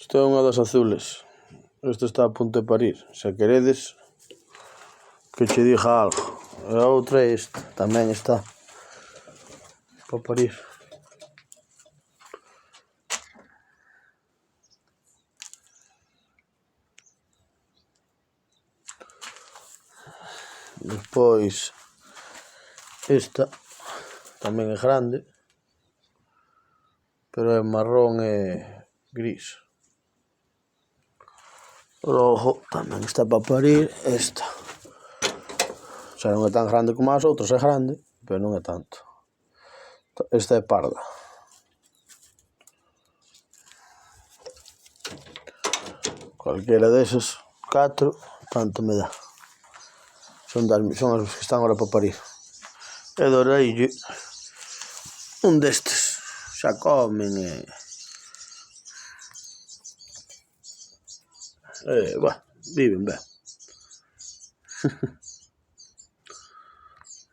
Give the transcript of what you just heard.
Esta é unha das azules. Esta está a punto de parir. Se queredes que che diga algo. E a outra é esta. Tamén está para parir. Despois esta tamén é grande, pero é marrón e gris. Logo tamén está para parir esta. Xa non é tan grande como as outras, é grande, pero non é tanto. Esta é parda. Cualquera desas 4, tanto me dá. Son as que están agora para parir. E doreille un destes. Xa comen e... viven ben.